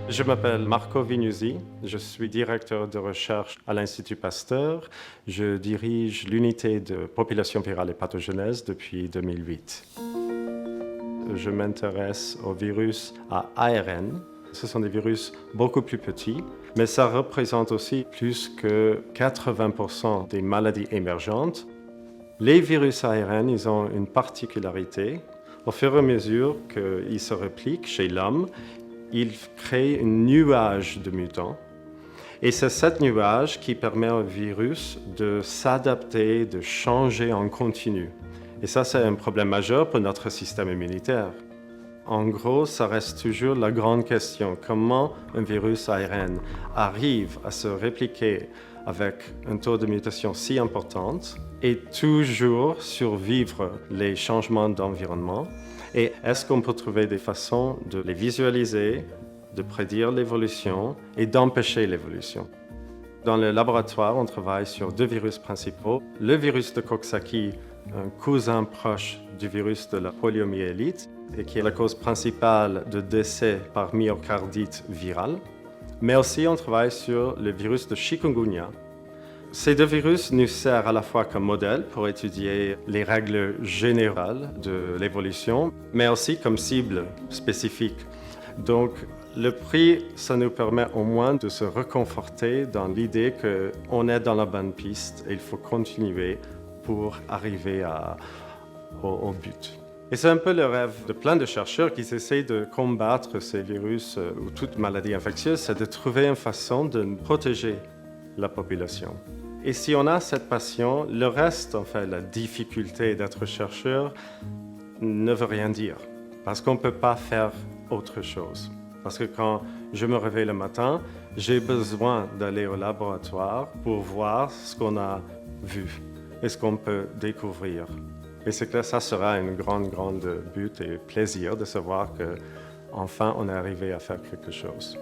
Je m'appelle Marco Vignusi, je suis directeur de recherche à l'Institut Pasteur. Je dirige l'unité de population virale et pathogenèse depuis 2008. Je m'intéresse aux virus à ARN. Ce sont des virus beaucoup plus petits, mais ça représente aussi plus que 80% des maladies émergentes. Les virus ARN, ils ont une particularité. Au fur et à mesure qu'ils se répliquent chez l'homme, ils créent un nuage de mutants. Et c'est ce nuage qui permet au virus de s'adapter, de changer en continu. Et ça, c'est un problème majeur pour notre système immunitaire. En gros, ça reste toujours la grande question. Comment un virus ARN arrive à se répliquer avec un taux de mutation si important et toujours survivre les changements d'environnement? Et est-ce qu'on peut trouver des façons de les visualiser, de prédire l'évolution et d'empêcher l'évolution? Dans le laboratoire, on travaille sur deux virus principaux. Le virus de Coxsackie, un cousin proche du virus de la poliomyélite, et qui est la cause principale de décès par myocardite virale. Mais aussi, on travaille sur le virus de chikungunya. Ces deux virus nous servent à la fois comme modèle pour étudier les règles générales de l'évolution, mais aussi comme cible spécifique. Donc, le prix, ça nous permet au moins de se reconforter dans l'idée qu'on est dans la bonne piste et il faut continuer pour arriver au but. Et c'est un peu le rêve de plein de chercheurs qui essaient de combattre ces virus ou toute maladie infectieuse, c'est de trouver une façon de protéger la population. Et si on a cette passion, le reste, en fait, la difficulté d'être chercheur ne veut rien dire. Parce qu'on ne peut pas faire autre chose. Parce que quand je me réveille le matin, j'ai besoin d'aller au laboratoire pour voir ce qu'on a vu et ce qu'on peut découvrir. Et c'est que ça sera une grande but et plaisir de savoir qu'enfin on est arrivé à faire quelque chose.